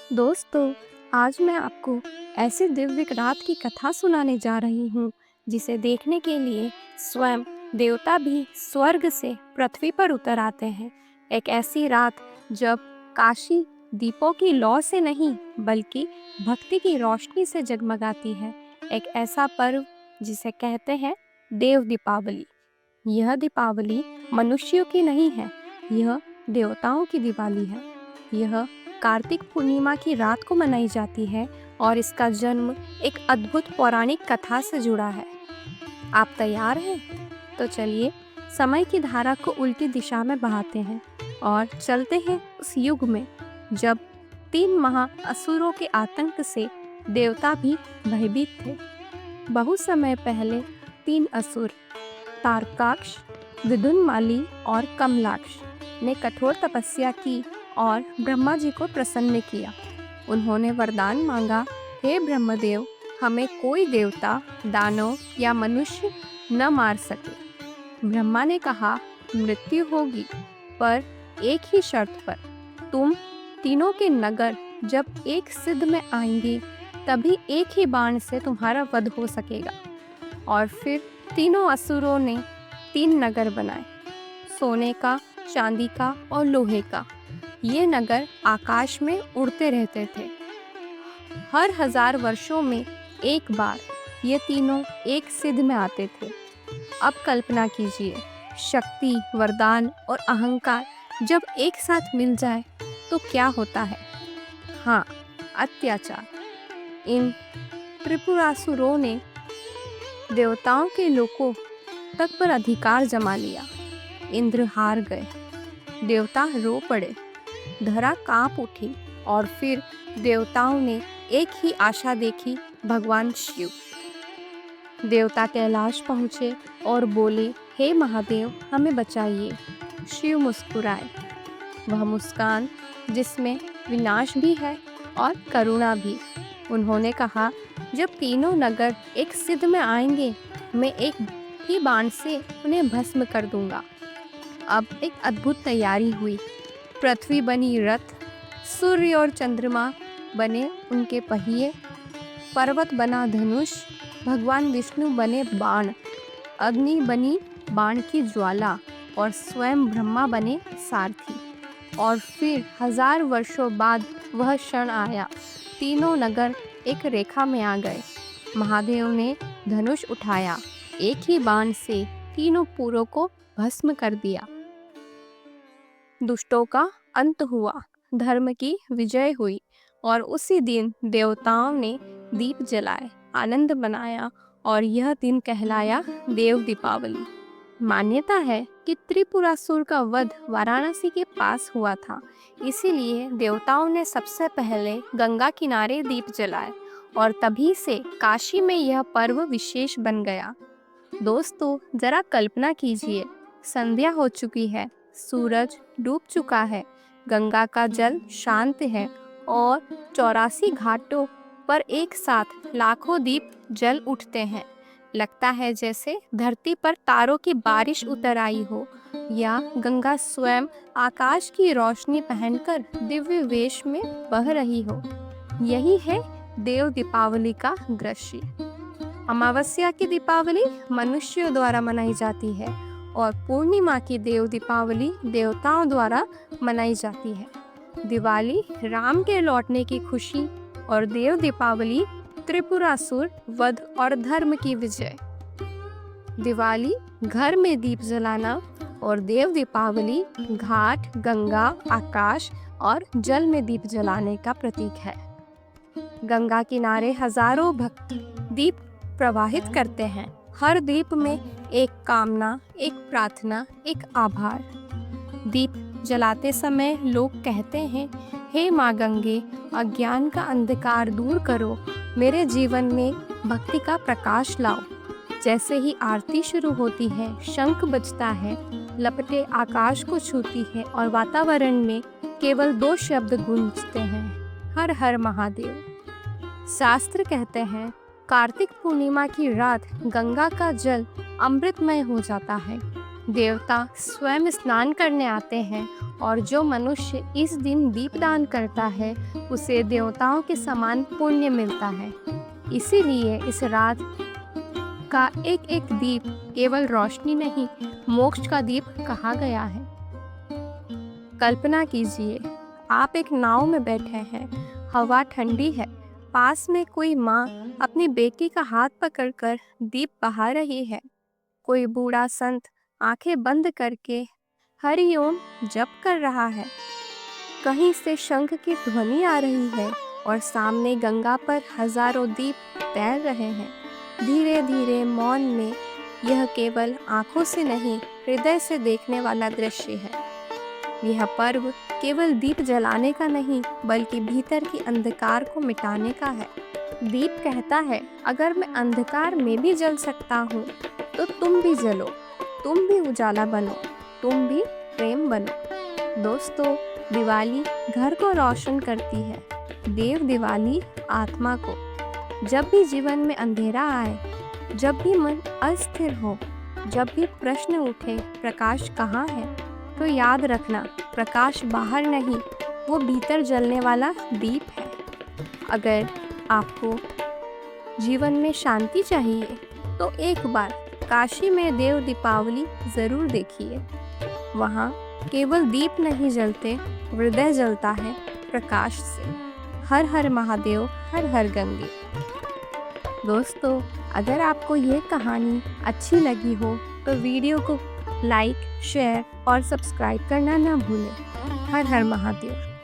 दोस्तों, आज मैं आपको ऐसे दिव्य रात की कथा सुनाने जा रही हूँ जिसे देखने के लिए स्वयं देवता भी स्वर्ग से पृथ्वी पर उतर आते हैं। एक ऐसी रात जब काशी दीपों की लौ से नहीं बल्कि भक्ति की रोशनी से जगमगाती है। एक ऐसा पर्व जिसे कहते हैं देव दीपावली। यह दीपावली मनुष्यों की नहीं है, यह देवताओं की दिवाली है। यह कार्तिक पूर्णिमा की रात को मनाई जाती है और इसका जन्म एक अद्भुत पौराणिक कथा से जुड़ा है। आप तैयार हैं? तो चलिए समय की धारा को उल्टी दिशा में बहाते हैं और चलते हैं उस युग में जब 3 महा असुरों के आतंक से देवता भी भयभीत थे। बहुत समय पहले 3 असुर तारकाक्ष, विदुनमाली और कमलाक्ष ने कठोर तपस्या की और ब्रह्मा जी को प्रसन्न किया। उन्होंने वरदान मांगा, हे ब्रह्मदेव, हमें कोई देवता, दानव या मनुष्य न मार सके। ब्रह्मा ने कहा, मृत्यु होगी, पर एक ही शर्त पर। तुम तीनों के नगर जब एक सिद्ध में आएंगे तभी एक ही बाण से तुम्हारा वध हो सकेगा। और फिर तीनों असुरों ने 3 नगर बनाए, सोने का, चांदी का और लोहे का। ये नगर आकाश में उड़ते रहते थे। हर 1000 वर्षों में एक बार ये तीनों एक सिद्ध में आते थे। अब कल्पना कीजिए, शक्ति, वरदान और अहंकार जब एक साथ मिल जाए तो क्या होता है? हाँ, अत्याचार। इन त्रिपुरासुरों ने देवताओं के लोकों तक पर अधिकार जमा लिया। इंद्र हार गए, देवता रो पड़े, धरा कांप उठी और फिर देवताओं ने एक ही आशा देखी, भगवान शिव। देवता कैलाश पहुँचे और बोले, हे महादेव, हमें बचाइए। शिव मुस्कुराए, वह मुस्कान जिसमें विनाश भी है और करुणा भी। उन्होंने कहा, जब तीनों नगर एक सिद्ध में आएंगे, मैं एक ही बाण से उन्हें भस्म कर दूंगा। अब एक अद्भुत तैयारी हुई। पृथ्वी बनी रथ, सूर्य और चंद्रमा बने उनके पहिए, पर्वत बना धनुष, भगवान विष्णु बने बाण, अग्नि बनी बाण की ज्वाला और स्वयं ब्रह्मा बने सारथी। और फिर 1000 वर्षों बाद वह क्षण आया। तीनों नगर एक रेखा में आ गए। महादेव ने धनुष उठाया, एक ही बाण से तीनों पुरों को भस्म कर दिया। दुष्टों का अंत हुआ, धर्म की विजय हुई और उसी दिन देवताओं ने दीप जलाए, आनंद मनाया और यह दिन कहलाया देव दीपावली। मान्यता है कि त्रिपुरासुर का वध वाराणसी के पास हुआ था, इसीलिए देवताओं ने सबसे पहले गंगा किनारे दीप जलाए और तभी से काशी में यह पर्व विशेष बन गया। दोस्तों, जरा कल्पना कीजिए, संध्या हो चुकी है, सूरज डूब चुका है, गंगा का जल शांत है और 84 घाटों पर एक साथ लाखों दीप जल उठते हैं। लगता है जैसे धरती पर तारों की बारिश उतर आई हो या गंगा स्वयं आकाश की रोशनी पहनकर दिव्य वेश में बह रही हो। यही है देव दीपावली का दृश्य। अमावस्या की दीपावली मनुष्यों द्वारा मनाई जाती है और पूर्णिमा की देव दीपावली देवताओं द्वारा मनाई जाती है। दिवाली राम के लौटने की खुशी और देव दीपावली त्रिपुरासुर वध और धर्म की विजय। दिवाली घर में दीप जलाना और देव दीपावली घाट, गंगा, आकाश और जल में दीप जलाने का प्रतीक है। गंगा किनारे हजारों भक्त दीप प्रवाहित करते हैं। हर दीप में एक कामना, एक प्रार्थना, एक आभार। दीप जलाते समय लोग कहते हैं, हे माँ गंगे, अज्ञान का अंधकार दूर करो, मेरे जीवन में भक्ति का प्रकाश लाओ। जैसे ही आरती शुरू होती है, शंख बजता है, लपटें आकाश को छूती है और वातावरण में केवल 2 शब्द गूंजते हैं, हर हर महादेव। शास्त्र कहते हैं, कार्तिक पूर्णिमा की रात गंगा का जल अमृतमय हो जाता है। देवता स्वयं स्नान करने आते हैं और जो मनुष्य इस दिन दीपदान करता है उसे देवताओं के समान पुण्य मिलता है। इसीलिए इस रात का एक एक दीप केवल रोशनी नहीं, मोक्ष का दीप कहा गया है। कल्पना कीजिए, आप एक नाव में बैठे हैं, हवा ठंडी है, पास में कोई माँ अपनी बेटी का हाथ पकड़कर दीप बहा रही है। कोई बूढ़ा संत आंखें बंद करके हरि ओम जप कर रहा है। कहीं से शंख की ध्वनि आ रही है और सामने गंगा पर हजारों दीप तैर रहे हैं। धीरे धीरे मौन में यह केवल आंखों से नहीं, हृदय से देखने वाला दृश्य है। यह पर्व केवल दीप जलाने का नहीं, बल्कि भीतर की अंधकार को मिटाने का है। दीप कहता है, अगर मैं अंधकार में भी जल सकता हूँ तो तुम भी जलो, तुम भी उजाला बनो, तुम भी प्रेम बनो। दोस्तों, दिवाली घर को रोशन करती है, देव दिवाली आत्मा को। जब भी जीवन में अंधेरा आए, जब भी मन अस्थिर हो, जब भी प्रश्न उठे प्रकाश कहाँ है, तो याद रखना, प्रकाश बाहर नहीं, वो भीतर जलने वाला दीप है। अगर आपको जीवन में शांति चाहिए तो एक बार काशी में देव दीपावली ज़रूर देखिए। वहाँ केवल दीप नहीं जलते, हृदय जलता है प्रकाश से। हर हर महादेव, हर हर गंगे। दोस्तों, अगर आपको ये कहानी अच्छी लगी हो तो वीडियो को लाइक, शेयर और सब्सक्राइब करना ना भूलें। हर हर महादेव।